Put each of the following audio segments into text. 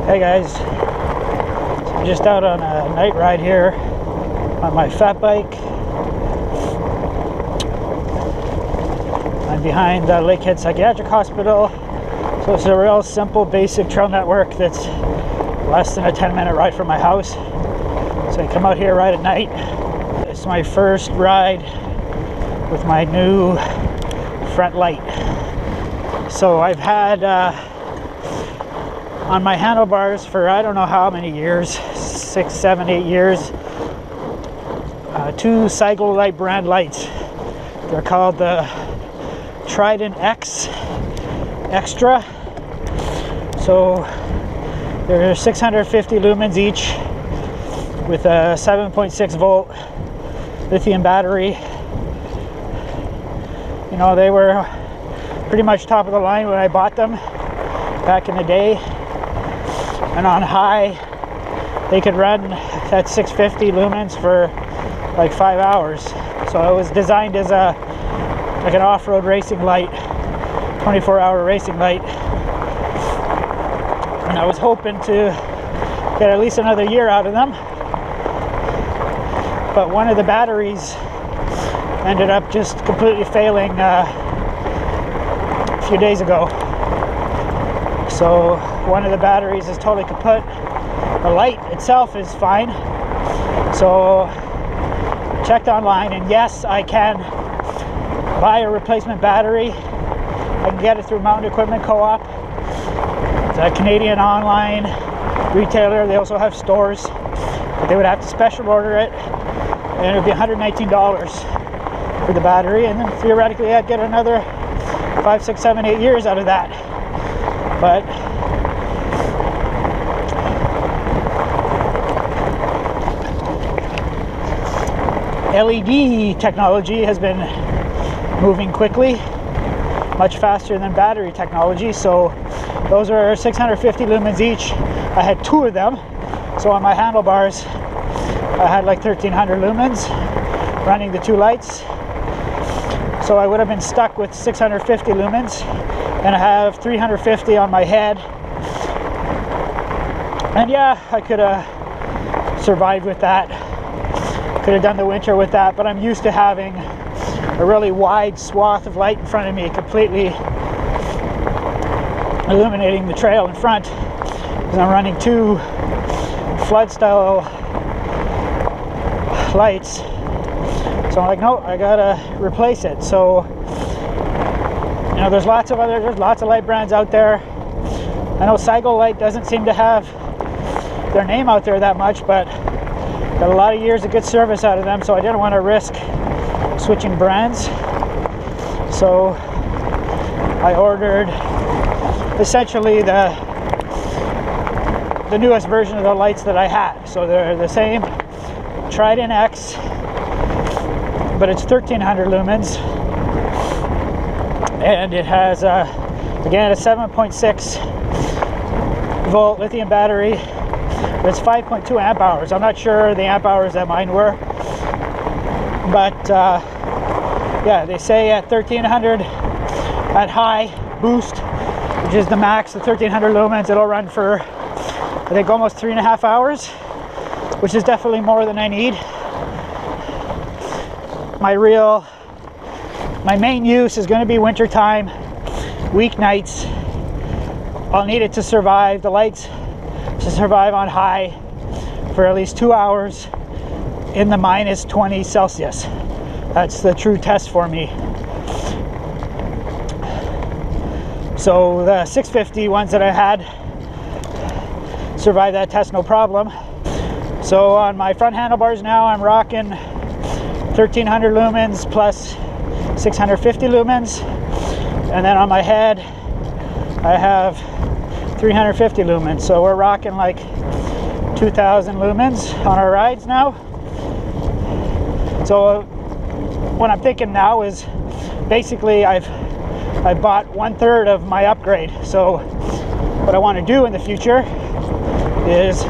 Hey guys, so I'm just out on a night ride here on my fat bike. I'm behind Lakehead Psychiatric Hospital, so it's a real simple basic trail network that's less than a 10-minute ride from my house. So I come out here right at night. It's my first ride with my new front light. So I've had on my handlebars for I don't know how many years, 6, 7, 8 years, 2 Cycle Light brand lights. They're called the Trident X Extra. So they're 650 lumens each with a 7.6 volt lithium battery. You know, they were pretty much top of the line when I bought them back in the day. And on high, they could run at 650 lumens for like 5 hours. So it was designed as like an off-road racing light, 24-hour racing light. And I was hoping to get at least another year out of them. But one of the batteries ended up just completely failing a few days ago. So one of the batteries is totally kaput. The light itself is fine. So checked online, and yes, I can buy a replacement battery. I can get it through Mountain Equipment Co-op. It's a Canadian online retailer. They also have stores, but they would have to special order it, and it would be $119 for the battery, and then theoretically I'd get another 5, 6, 7, 8 years out of that. But LED technology has been moving quickly, much faster than battery technology. So those are 650 lumens each. I had 2 of them. So on my handlebars, I had like 1300 lumens running the 2 lights. So I would have been stuck with 650 lumens, and I have 350 on my head. And yeah, I could have survived with that. Could have done the winter with that, but I'm used to having a really wide swath of light in front of me, completely illuminating the trail in front, because I'm running 2 flood style lights. So I'm like, no, I gotta replace it. So, you know, there's lots of light brands out there. I know Cycle Light doesn't seem to have their name out there that much, but got a lot of years of good service out of them, so I didn't want to risk switching brands. So I ordered essentially the newest version of the lights that I had. So they're the same Trident X, but it's 1300 lumens, and it has again a 7.6 volt lithium battery. It's 5.2 amp hours. I'm not sure the amp hours that mine were, but yeah, they say at 1300 at high boost, which is the max, the 1300 lumens, it'll run for I think almost 3.5 hours, which is definitely more than I need. My main use is going to be winter time, weeknights. I'll need it to survive, the lights to survive on high for at least 2 hours in the minus 20 Celsius. That's the true test for me. So the 650 ones that I had survived that test no problem. So on my front handlebars now, I'm rocking 1300 lumens plus 650 lumens, and then on my head I have 350 lumens. So we're rocking like 2000 lumens on our rides now. So what I'm thinking now is basically I bought 1/3 of my upgrade. So what I want to do in the future is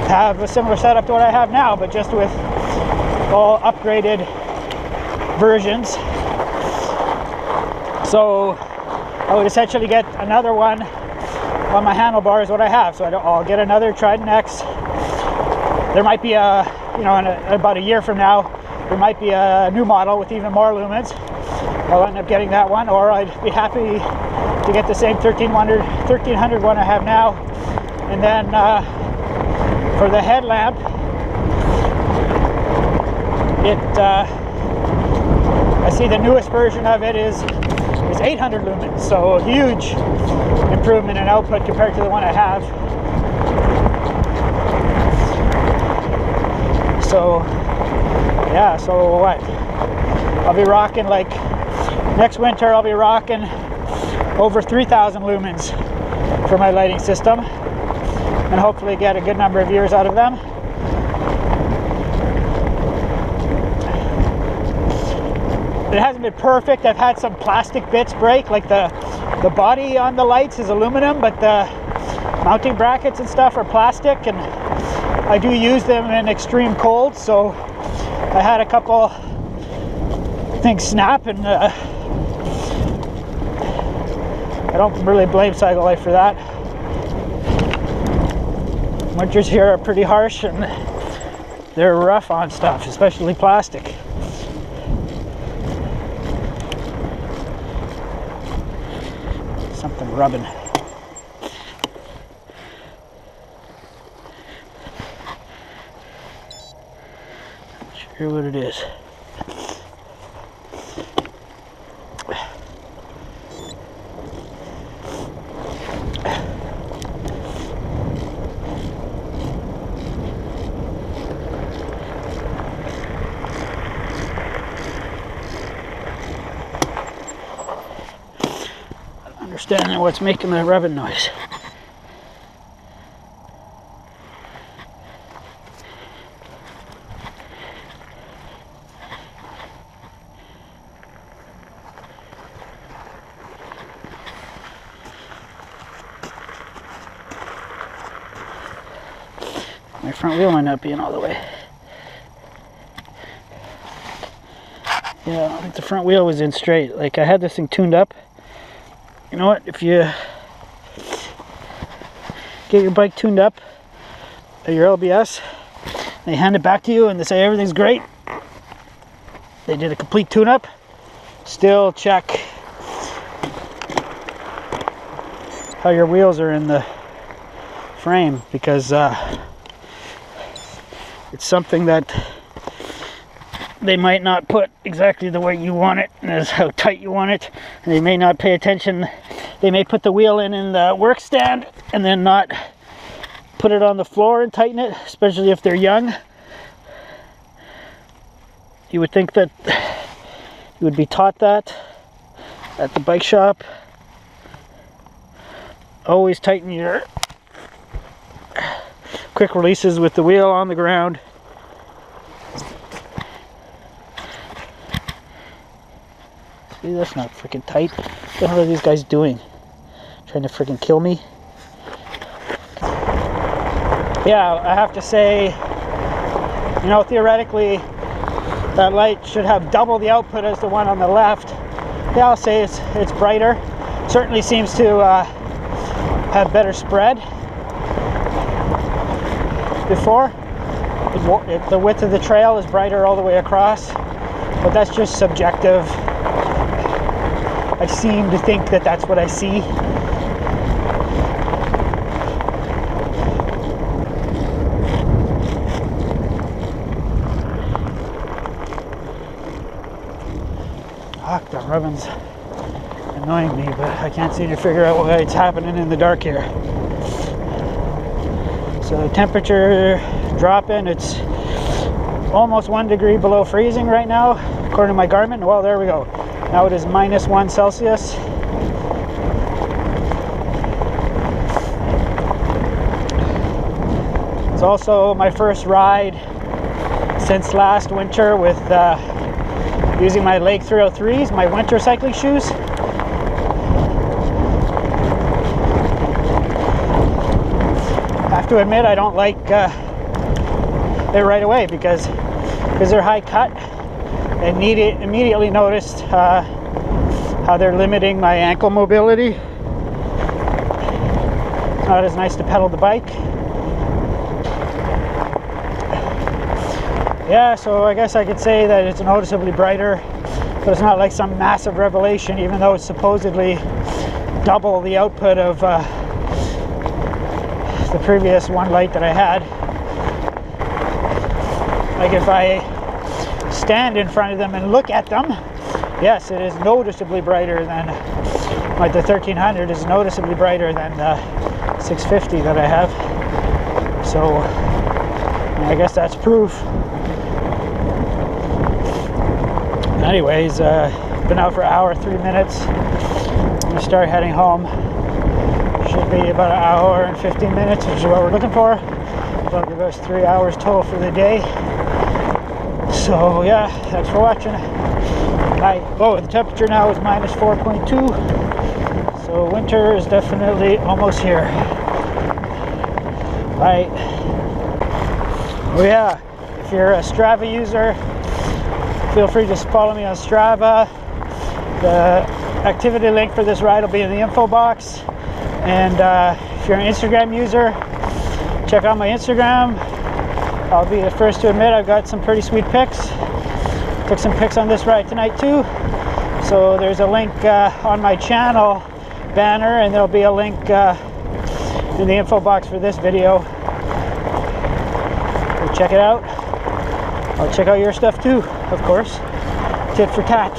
have a similar setup to what I have now, but just with all upgraded versions. So I would essentially get another one on my handlebar is what I have. So I'll get another Trident X. There might be a, you know, in about a year from now, there might be a new model with even more lumens. I'll end up getting that one, or I'd be happy to get the same 1300 one I have now. And then for the headlamp, I see the newest version of it is 800 lumens, so a huge improvement in output compared to the one I have. So yeah, so what? I'll be rocking, like, next winter I'll be rocking over 3,000 lumens for my lighting system, and hopefully get a good number of years out of them. It hasn't been perfect. I've had some plastic bits break, like the body on the lights is aluminum, but the mounting brackets and stuff are plastic, and I do use them in extreme cold, so I had a couple things snap, and I don't really blame Cycle Life for that. Winters here are pretty harsh, and they're rough on stuff, especially plastic. Something rubbing. Not sure what it is. Understanding what's making the rubbing noise. My front wheel might not be in all the way. Yeah, I think the front wheel was in straight. Like, I had this thing tuned up. You know what, if you get your bike tuned up at your LBS, they hand it back to you and they say everything's great, they did a complete tune-up, still check how your wheels are in the frame, because it's something that they might not put exactly the way you want it and as how tight you want it, and they may not pay attention. They may put the wheel in the work stand and then not put it on the floor and tighten it, especially if they're young. You would think that you would be taught that at the bike shop. Always tighten your quick releases with the wheel on the ground. See, that's not freaking tight. What the hell are these guys doing? Trying to freaking kill me? Yeah, I have to say, you know, theoretically, that light should have double the output as the one on the left. Yeah, I'll say it's brighter. Certainly seems to have better spread. Before, the width of the trail is brighter all the way across, but that's just subjective. I seem to think that that's what I see. Fuck, the rubbing's annoying me, but I can't seem to figure out why it's happening in the dark here. So temperature dropping, it's almost 1 degree below freezing right now, according to my Garmin. Well, there we go. Now it is -1 Celsius. It's also my first ride since last winter with using my Lake 303s, my winter cycling shoes. I have to admit, I don't like it right away because they're high cut. I immediately noticed how they're limiting my ankle mobility. not as nice to pedal the bike. Yeah, so I guess I could say that it's noticeably brighter, but it's not like some massive revelation, even though it's supposedly double the output of the previous one light that I had. Like if I stand in front of them and look at them, yes, it is noticeably brighter than, like the 1300 is noticeably brighter than the 650 that I have. So I guess that's proof. Anyways, been out for an hour, 3 minutes. I'm gonna start heading home. Should be about an hour and 15 minutes, which is what we're looking for. That'll give us 3 hours total for the day. So yeah, thanks for watching. Oh, the temperature now is minus 4.2. So winter is definitely almost here. Bye. Oh yeah, if you're a Strava user, feel free to follow me on Strava. The activity link for this ride will be in the info box. And if you're an Instagram user, check out my Instagram. I'll be the first to admit I've got some pretty sweet pics. Took some pics on this ride tonight too. So there's a link on my channel banner, and there'll be a link in the info box for this video. So check it out. I'll check out your stuff too, of course. Tit for tat.